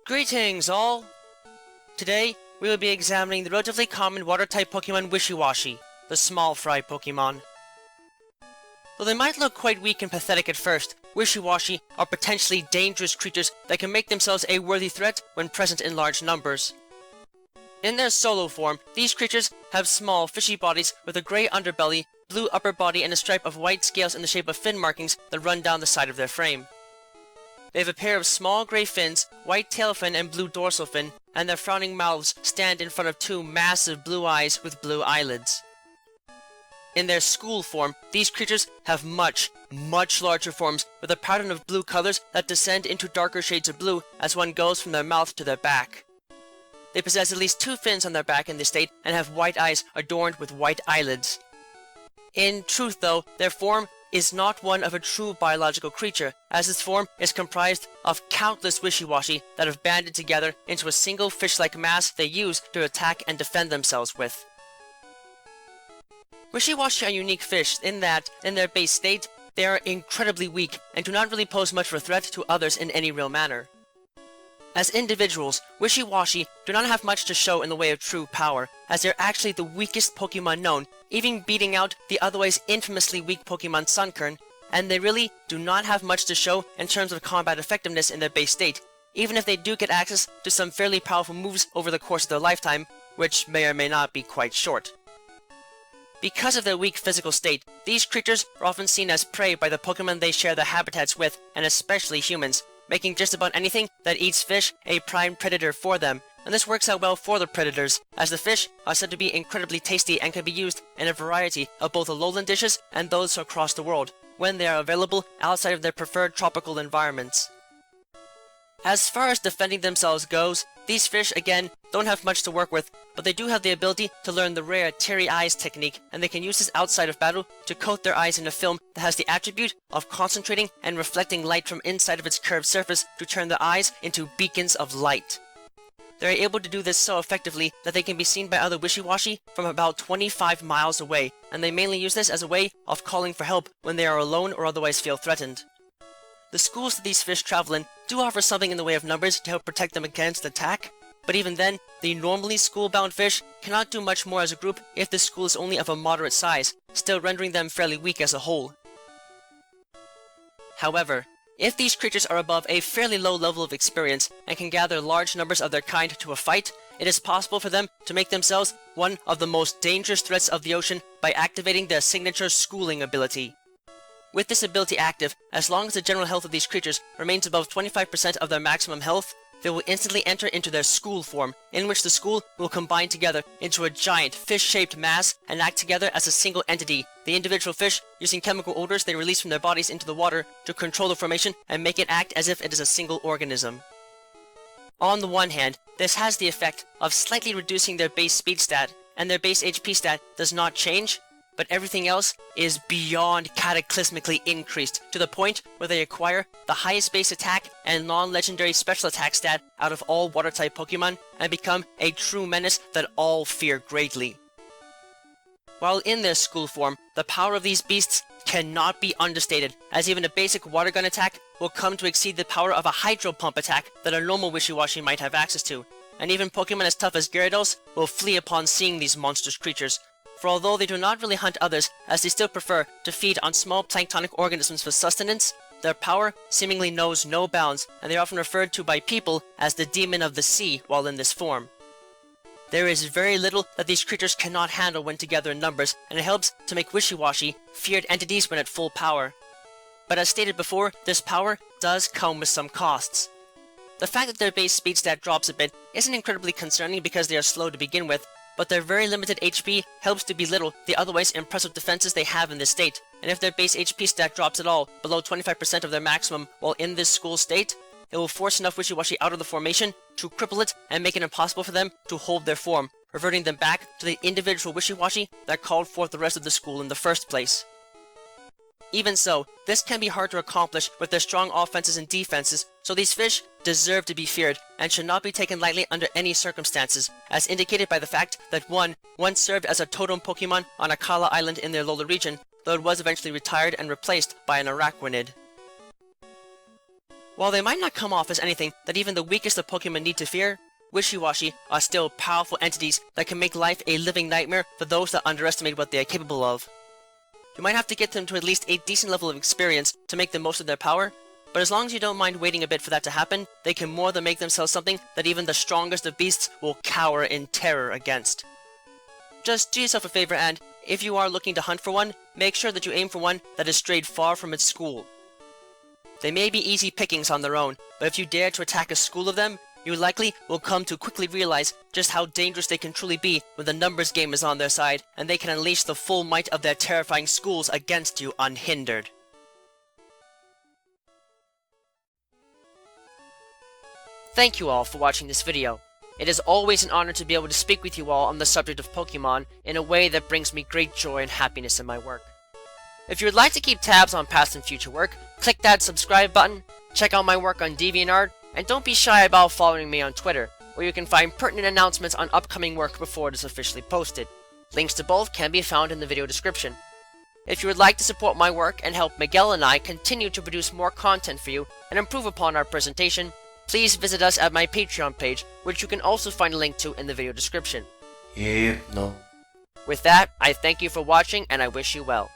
Greetings all! Today, we will be examining the relatively common water-type Pokemon Wishiwashi, the Small Fry Pokémon. Though they might look quite weak and pathetic at first, Wishiwashi are potentially dangerous creatures that can make themselves a worthy threat when present in large numbers. In their solo form, these creatures have small, fishy bodies with a grey underbelly, blue upper body, and a stripe of white scales in the shape of fin markings that run down the side of their frame. They have a pair of small grey fins, white tail fin and blue dorsal fin, and their frowning mouths stand in front of two massive blue eyes with blue eyelids. In their school form, these creatures have much larger forms with a pattern of blue colors that descend into darker shades of blue as one goes from their mouth to their back. They possess at least 2 fins on their back in this state and have white eyes adorned with white eyelids. In truth though, their form is not one of a true biological creature, as its form is comprised of countless Wishiwashi that have banded together into a single fish-like mass they use to attack and defend themselves with. Wishiwashi are unique fish in that, in their base state, they are incredibly weak and do not really pose much of a threat to others in any real manner. As individuals, Wishiwashi do not have much to show in the way of true power, as they're actually the weakest Pokemon known, even beating out the otherwise infamously weak Pokemon Sunkern, and they really do not have much to show in terms of combat effectiveness in their base state, even if they do get access to some fairly powerful moves over the course of their lifetime, which may or may not be quite short. Because of their weak physical state, these creatures are often seen as prey by the Pokemon they share their habitats with, and especially humans, making just about anything that eats fish a prime predator for them, and this works out well for the predators, as the fish are said to be incredibly tasty and can be used in a variety of both lowland dishes and those across the world, when they are available outside of their preferred tropical environments. As far as defending themselves goes, these fish again don't have much to work with, but they do have the ability to learn the rare teary eyes technique, and they can use this outside of battle to coat their eyes in a film that has the attribute of concentrating and reflecting light from inside of its curved surface to turn their eyes into beacons of light. They are able to do this so effectively that they can be seen by other Wishiwashi from about 25 miles away, and they mainly use this as a way of calling for help when they are alone or otherwise feel threatened. The schools that these fish travel in do offer something in the way of numbers to help protect them against attack, but even then, the normally school-bound fish cannot do much more as a group if the school is only of a moderate size, still rendering them fairly weak as a whole. However, if these creatures are above a fairly low level of experience and can gather large numbers of their kind to a fight, it is possible for them to make themselves one of the most dangerous threats of the ocean by activating their signature schooling ability. With this ability active, as long as the general health of these creatures remains above 25% of their maximum health, they will instantly enter into their school form, in which the school will combine together into a giant fish-shaped mass and act together as a single entity, the individual fish using chemical odors they release from their bodies into the water to control the formation and make it act as if it is a single organism. On the one hand, this has the effect of slightly reducing their base speed stat, and their base HP stat does not change, but everything else is beyond cataclysmically increased, to the point where they acquire the highest base attack and non-legendary special attack stat out of all water-type Pokemon, and become a true menace that all fear greatly. While in their school form, the power of these beasts cannot be understated, as even a basic water gun attack will come to exceed the power of a hydro pump attack that a normal Wishiwashi might have access to, and even Pokemon as tough as Gyarados will flee upon seeing these monstrous creatures. For although they do not really hunt others, as they still prefer to feed on small planktonic organisms for sustenance, their power seemingly knows no bounds, and they are often referred to by people as the demon of the sea while in this form. There is very little that these creatures cannot handle when together in numbers, and it helps to make Wishiwashi feared entities when at full power. But as stated before, this power does come with some costs. The fact that their base speed stat drops a bit isn't incredibly concerning because they are slow to begin with, but their very limited HP helps to belittle the otherwise impressive defenses they have in this state, and if their base HP stat drops at all below 25% of their maximum while in this school state, it will force enough Wishiwashi out of the formation to cripple it and make it impossible for them to hold their form, reverting them back to the individual Wishiwashi that called forth the rest of the school in the first place. Even so, this can be hard to accomplish with their strong offenses and defenses, so these fish deserve to be feared and should not be taken lightly under any circumstances, as indicated by the fact that one once served as a totem Pokemon on Akala Island in the Alola region, though it was eventually retired and replaced by an Araquanid. While they might not come off as anything that even the weakest of Pokemon need to fear, Wishiwashi are still powerful entities that can make life a living nightmare for those that underestimate what they are capable of. You might have to get them to at least a decent level of experience to make the most of their power, but as long as you don't mind waiting a bit for that to happen, they can more than make themselves something that even the strongest of beasts will cower in terror against. Just do yourself a favor and, if you are looking to hunt for one, make sure that you aim for one that has strayed far from its school. They may be easy pickings on their own, but if you dare to attack a school of them, you likely will come to quickly realize just how dangerous they can truly be when the numbers game is on their side, and they can unleash the full might of their terrifying schools against you unhindered. Thank you all for watching this video. It is always an honor to be able to speak with you all on the subject of Pokemon in a way that brings me great joy and happiness in my work. If you would like to keep tabs on past and future work, click that subscribe button, check out my work on DeviantArt, and don't be shy about following me on Twitter, where you can find pertinent announcements on upcoming work before it is officially posted. Links to both can be found in the video description. If you would like to support my work and help Miguel and I continue to produce more content for you and improve upon our presentation, please visit us at my Patreon page, which you can also find a link to in the video description. Yep, no. With that, I thank you for watching and I wish you well.